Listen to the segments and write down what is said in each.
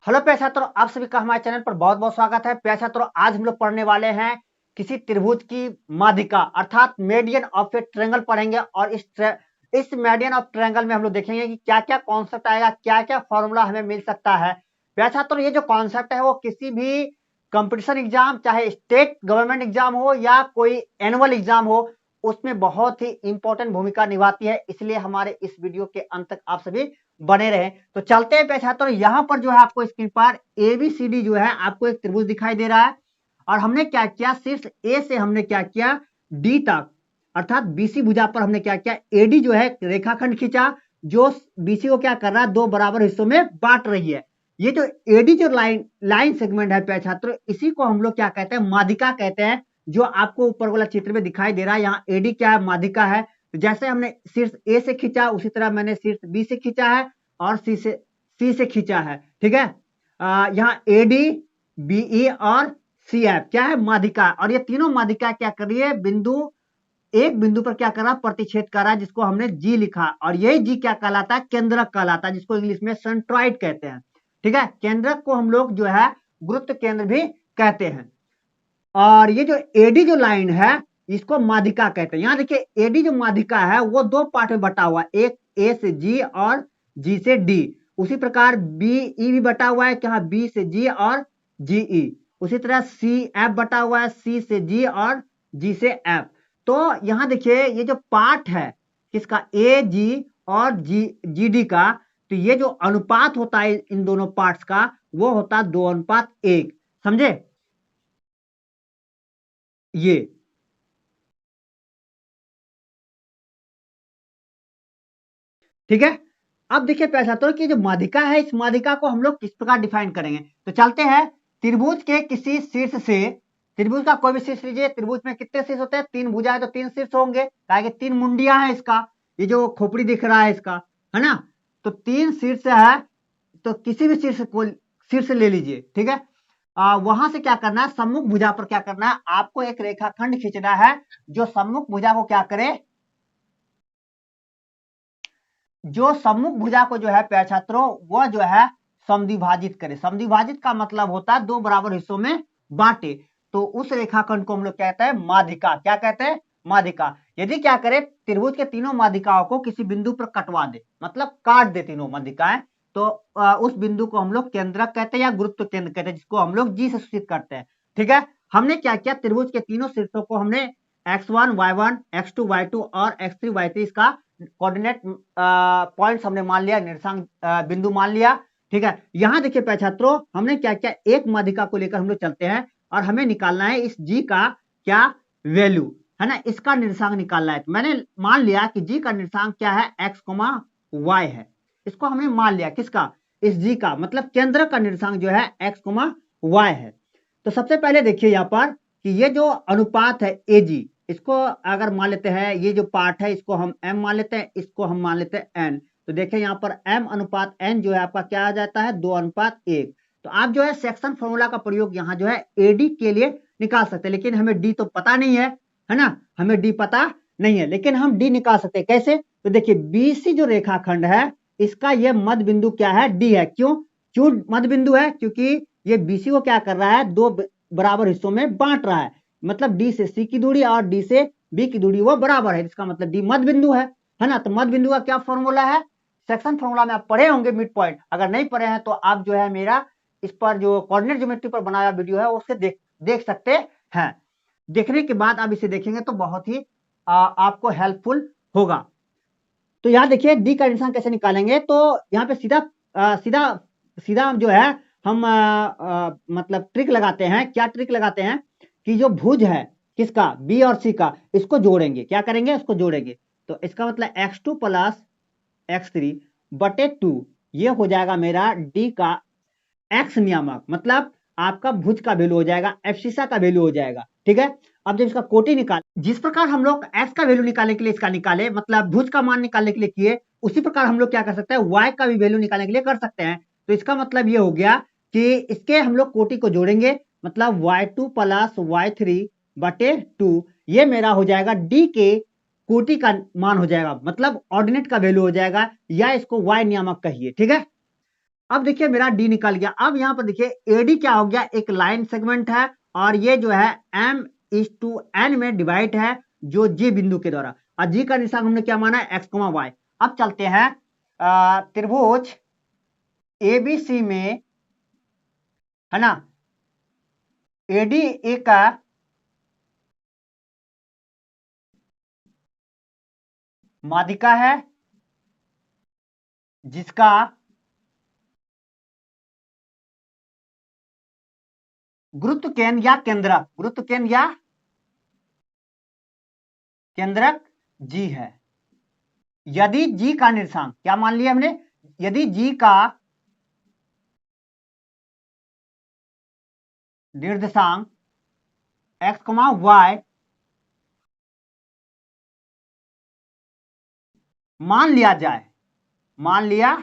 Hello प्यारे छात्रों, आप सभी का हमारे चैनल पर बहुत बहुत स्वागत है। प्यारे छात्रों, आज हम लोग पढ़ने वाले हैं किसी त्रिभुज की माध्यिका अर्थात मीडियन ऑफ ए ट्रायंगल पढ़ेंगे। और इस मीडियन ऑफ ट्रायंगल में हम लोग देखेंगे कि क्या क्या कॉन्सेप्ट आएगा, क्या क्या फॉर्मूला हमें मिल सकता है। प्यारे छात्रों, ये जो कॉन्सेप्ट है वो किसी भी कंपटीशन एग्जाम, चाहे स्टेट गवर्नमेंट एग्जाम हो या कोई एनुअल एग्जाम हो, उसमें बहुत ही इंपॉर्टेंट भूमिका निभाती है। इसलिए हमारे इस वीडियो के अंत तक आप सभी बने रहे। तो चलते हैं छात्रों, यहाँ पर जो है आपको स्क्रीन पर एबीसीडी जो है आपको एक त्रिभुज दिखाई दे रहा है। और हमने क्या किया, शीर्ष ए से हमने क्या किया, डी तक अर्थात बीसी भुजा पर हमने क्या किया, एडी जो है रेखाखंड खींचा, जो बीसी को क्या कर रहा है, दो बराबर हिस्सों में बांट रही है। ये जो एडी जो लाइन सेगमेंट है प्यारे छात्रों, इसी को हम लोग क्या कहते हैं, माध्यिका कहते हैं। जो आपको ऊपर वाला चित्र में दिखाई दे रहा है, यहाँ एडी क्या है, माध्यिका है। तो जैसे हमने शीर्ष ए से खींचा, उसी तरह मैंने शीर्ष बी से खींचा है और सी से खींचा है। ठीक है, यहाँ एडी, बीई और सी एफ क्या है, माध्यिका। और ये तीनों माध्यिका क्या कर रही है, एक बिंदु पर क्या कर रहा है, प्रतिच्छेद कर रहा है, जिसको हमने जी लिखा। और यही जी क्या कहलाता है, केंद्रक कहलाता है, जिसको इंग्लिश में सेंट्रॉइड कहते हैं। ठीक है, केंद्रक को हम लोग जो है गुरुत्व केंद्र भी कहते हैं। और ये जो एडी जो लाइन है, इसको माध्यिका कहते हैं। यहाँ देखिए, एडी जो माध्यिका है वो दो पार्ट में बटा हुआ है, एक ए से जी और जी से डी। उसी प्रकार बीई भी बटा हुआ है, क्या, बी से जी और जीई। उसी तरह सी एफ बटा हुआ है, सी से जी और जी से एफ। तो यहाँ देखिए, ये जो पार्ट है किसका, ए जी और जी डी का, तो ये जो अनुपात होता है इन दोनों पार्ट्स का, वो होता है 2:1। समझे ये। ठीक है, अब देखिए प्यारे छात्रों की जो माध्यिका है, इस माध्यिका को हम लोग किस प्रकार डिफाइन करेंगे। तो चलते हैं, त्रिभुज के किसी शीर्ष से, त्रिभुज का कोई भी शीर्ष लीजिए। त्रिभुज में कितने शीर्ष होते हैं, तीन भुजा है तो तीन शीर्ष होंगे, कि तीन मुंडिया है इसका, ये जो खोपड़ी दिख रहा है इसका, है ना। तो तीन शीर्ष है, तो किसी भी शीर्ष को शीर्ष ले लीजिए। ठीक है, वहां से क्या करना है, सम्मुख भुजा पर क्या करना है, आपको एक रेखाखंड खींचना है जो सम्मुख भुजा को क्या करे, जो सम्मुख भुजा को जो है प्यारे छात्रों, वह जो है समद्विभाजित करे। समद्विभाजित का मतलब होता है दो बराबर हिस्सों में बांटे। तो उस रेखाखंड को हम लोग कहते हैं माध्यिका। क्या कहते हैं, माध्यिका। यदि क्या करे, त्रिभुज के तीनों माध्यिकाओं को किसी बिंदु पर कटवा दे, मतलब काट दे तीनों माध्यिकाएं, तो उस बिंदु को हम लोग केंद्रक कहते हैं या गुरुत्व केंद्र कहते हैं, जिसको हम लोग जी से सूचित करते हैं। ठीक है, हमने क्या किया, त्रिभुज के तीनों शीर्षों को हमने x1 y1 x2 y2 और x3 y3 इसका कोऑर्डिनेट पॉइंट्स हमने मान लिया, निर्देशांक बिंदु मान लिया। ठीक है, यहां देखिए प्यारे छात्रों, हमने क्या किया, एक माध्यिका को लेकर हम लोग चलते हैं और हमें निकालना है इस जी का क्या वैल्यू, है ना, इसका निर्देशांक निकालना है। तो मैंने मान लिया कि जी का निर्देशांक क्या है, x, y है। इसको हमने मान लिया, किसका, इस जी का, मतलब केंद्र का निर्देशांक जो है x, y है। तो सबसे पहले देखिए यहाँ पर कि ये जो अनुपात है ए जी, इसको अगर मान लेते हैं, ये जो पार्ट है इसको हम m मान लेते हैं, इसको हम मान लेते हैं n। तो देखिए यहाँ पर m अनुपात n जो है आपका क्या आ जाता है, 2:1। तो आप जो है सेक्शन फॉर्मूला का प्रयोग यहाँ जो है एडी के लिए निकाल सकते हैं, लेकिन हमें डी तो पता नहीं है ना, हमें डी पता नहीं है, लेकिन हम डी निकाल सकते हैं। कैसे, तो देखिए बीसी जो रेखाखंड है, इसका यह मध्य बिंदु क्या है, डी है। क्यों मध्य बिंदु है, क्योंकि ये बीसी को क्या कर रहा है, दो बराबर हिस्सों में बांट रहा है। मतलब डी से सी की दूरी और डी से बी की दूरी वो बराबर है, जिसका मतलब डी मध्य बिंदु है ना। तो मध्य बिंदु का क्या फॉर्मूला है, सेक्शन फॉर्मूला में आप पढ़े होंगे मिड पॉइंट। अगर नहीं पढ़े हैं तो आप जो है मेरा इस पर जो कोऑर्डिनेट ज्योमेट्री पर बनाया वीडियो है उससे देख सकते हैं। देखने के बाद आप इसे देखेंगे तो बहुत ही आपको हेल्पफुल होगा। तो यहाँ देखिए डी का निशान कैसे निकालेंगे। तो यहाँ पे सीधा जो है हम मतलब ट्रिक लगाते हैं। क्या ट्रिक लगाते हैं कि जो भुज है किसका, बी और सी का, इसको जोड़ेंगे। क्या करेंगे, इसको जोड़ेंगे। तो इसका मतलब x2 प्लस x3 बटे 2, ये हो जाएगा मेरा डी का एक्स नियामक, मतलब आपका भुज का वैल्यू हो जाएगा, एफसीसा का वैल्यू हो जाएगा। ठीक है, अब जब इसका कोटि निकाल, जिस प्रकार हम लोग एक्स का वैल्यू निकालने के लिए इसका निकाले, मतलब भुज का मान निकालने के लिए किए, उसी प्रकार हम लोग क्या कर सकते हैं, वाई का भी वैल्यू निकालने के लिए कर सकते हैं। तो इसका मतलब ये हो गया कि इसके हम लोग कोटि को जोड़ेंगे, मतलब y2 प्लस y3 बटे 2, ये मेरा हो जाएगा डी के कोटि का मान हो जाएगा, मतलब ऑर्डिनेट का वैल्यू हो जाएगा, या इसको वाई नियामक कहिए। ठीक है, अब देखिए मेरा डी निकल गया। अब यहाँ पर देखिए एडी क्या हो गया, एक लाइन सेगमेंट है और ये जो है m/n में डिवाइड है जो जी बिंदु के द्वारा, और जी का निशान हमने क्या माना है, x, y। अब चलते हैं त्रिभुज एबीसी में, है ना, एडी एक माध्यिका है जिसका गुरुत्व केंद्र या केंद्रक, गुरुत्व केंद्र या केंद्रक जी है। यदि जी का निर्देशांक क्या मान लिया हमने, यदि जी का निर्देशांक x, y मान लिया जाए, मान लिया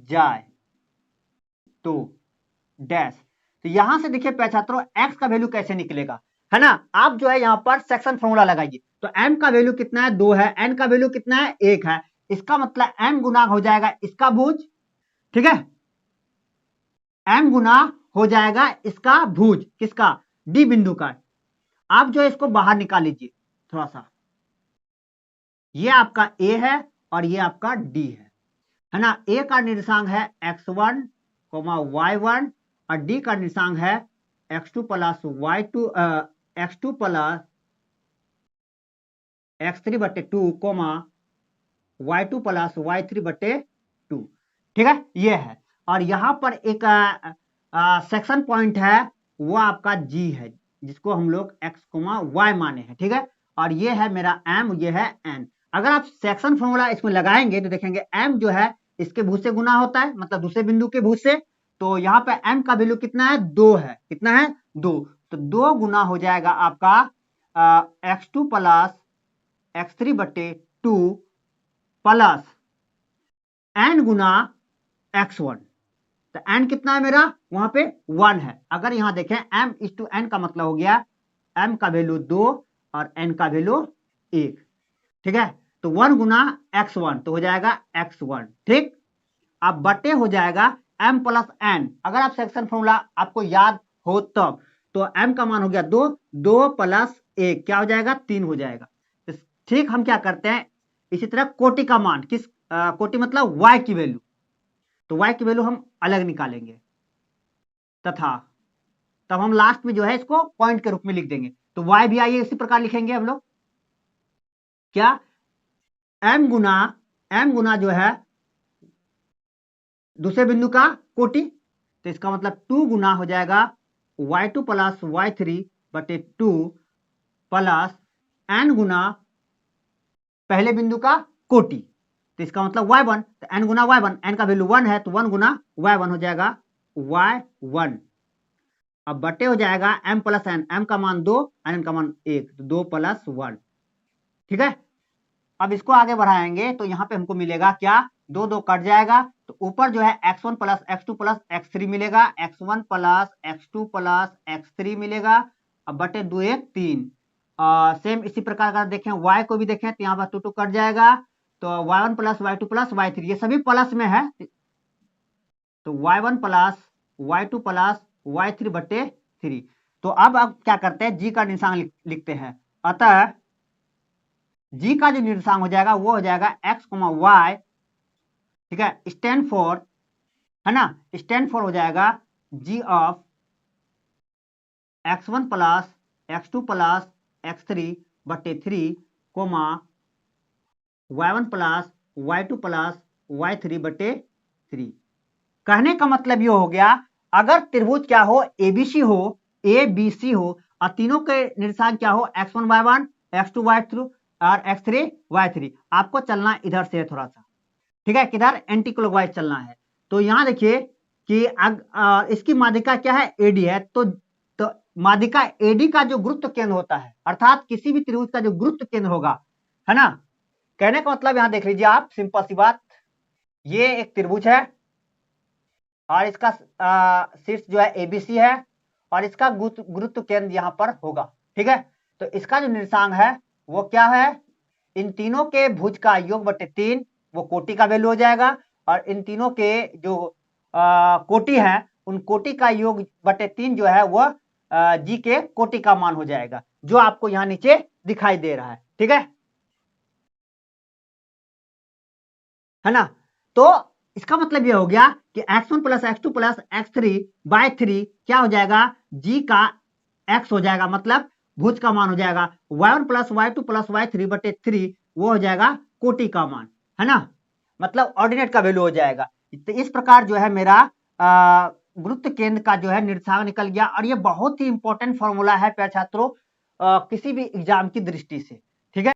जाए तो डैश, तो यहां से देखिए प्यारे छात्रों x का वैल्यू कैसे निकलेगा, है ना। आप जो है यहां पर सेक्शन फॉर्मूला लगाइए, तो m का वैल्यू कितना है 2 है, n का वैल्यू कितना है 1 है, इसका मतलब m गुना हो जाएगा इसका भुज, ठीक है, m गुना हो जाएगा इसका भुज, किसका, डी बिंदु का। आप जो है इसको बाहर निकाल लीजिए थोड़ा सा, ये आपका a है और ये आपका d है ना। a का निर्देशांक है x1, y1 और d का निर्देशांक है x2 plus y2, x2 plus x3 बटे 2, y2 प्लस y3 बटे 2, ठीक है, ये है। और यहां पर एक सेक्शन पॉइंट है, वो आपका g है जिसको हम लोग x, y माने हैं, ठीक है। और ये है मेरा m, ये है n। अगर आप सेक्शन फॉर्मूला इसमें लगाएंगे तो देखेंगे m जो है इसके भुज से गुना होता है, मतलब दूसरे बिंदु के भुज से, तो यहाँ पे m का वैल्यू कितना है 2 है, कितना है 2, तो 2 गुना हो जाएगा आपका x2 प्लस x3 बटे 2 प्लस n गुना x1, तो n कितना है मेरा वहां पे 1 है। अगर यहां देखें m/n का मतलब हो गया m का वैल्यू 2 और n का वैल्यू 1, ठीक है, तो 1 गुना x1 तो हो जाएगा x1, ठीक। अब बटे हो जाएगा m प्लस n, अगर आप सेक्शन फॉर्मूला आपको याद हो तब, तो m का मान हो गया 2, 2 प्लस 1 क्या हो जाएगा 3 हो जाएगा, ठीक। हम क्या करते हैं इसी तरह कोटि का मान, किस कोटि मतलब y की वैल्यू, तो y की वैल्यू हम अलग निकालेंगे तथा तब हम लास्ट में जो है इसको पॉइंट के रूप में लिख देंगे, तो y भी आइए इसी प्रकार लिखेंगे हम लोग, क्या m गुना जो है दूसरे बिंदु का कोटि, तो इसका मतलब 2 गुना हो जाएगा y2 प्लस y3 बटे 2 प्लस n गुना पहले बिंदु का कोटि, तो इसका मतलब y1, तो n गुना y1, n का वैल्यू 1 है तो 1 गुना y1 हो जाएगा y1। अब बटे हो जाएगा m प्लस n, m का मान 2 n का मान 1, तो 2 प्लस 1, ठीक है। अब इसको आगे बढ़ाएंगे तो यहाँ पे हमको मिलेगा क्या, 2 2 कट जाएगा, तो ऊपर जो है x1 plus x2 plus x3 मिलेगा, x1 plus x2 plus x3 मिलेगा, अब बटे 2 1 3। सेम इसी प्रकार अगर देखें y को भी देखें तो यहाँ पर 2 2 कट जाएगा, तो y1 plus y2 plus y3 ये सभी प्लस में है, तो y1 plus y2 plus y3 बटे 3। तो अब आप क्या करते हैं जी का निशान लिखते हैं, अतः जी का जो निर्देशांक हो जाएगा वो हो जाएगा x, y, ठीक है, स्टैंड फॉर, है ना, स्टैंड फॉर हो जाएगा g of x1 plus x2 plus x3 बटे 3, y1 plus y2 plus y3 बटे 3। कहने का मतलब ये हो गया, अगर त्रिभुज क्या हो एबीसी हो, ABC हो और तीनों के निर्देशांक क्या हो x1 y1, x2 y2 और x3 y3, आपको चलना इधर से है थोड़ा सा, ठीक है, किधर एंटी क्लॉकवाइज चलना है। तो यहां देखिए कि इसकी माध्यिका क्या है एडी है, तो माध्यिका एडी का जो गुरुत्व केंद्र होता है, अर्थात किसी भी त्रिभुज का जो गुरुत्व केंद्र होगा, है ना, कहने का मतलब यहां देख लीजिए आप, सिंपल सी बात, ये एक त्रिभुज है और इसका शीर्ष जो है एबीसी है और इसका गुरुत्व केंद्र यहां पर होगा, ठीक है। तो इसका जो निर्देशांक है वो क्या है, इन तीनों के भुज का योग बटे 3, वो कोटि का वैल्यू हो जाएगा, और इन तीनों के जो कोटि है, उन कोटि का योग बटे 3 जो है वह जी के कोटि का मान हो जाएगा, जो आपको यहाँ नीचे दिखाई दे रहा है। ठीक है ना। तो इसका मतलब यह हो गया कि x1 plus x2 plus x3 bye 3 क्या हो जाएगा, g का x हो जाएगा, मतलब भुज का मान हो जाएगा। y1 plus y2 plus y3 बटे 3 वो हो जाएगा कोटि का मान, है ना, मतलब ऑर्डिनेट का वैल्यू हो जाएगा। तो इस प्रकार जो है मेरा गुरुत्व केंद्र का जो है निर्देशांक निकल गया। और ये बहुत ही इंपॉर्टेंट फॉर्मूला है प्यारे छात्रों किसी भी एग्जाम की दृष्टि से।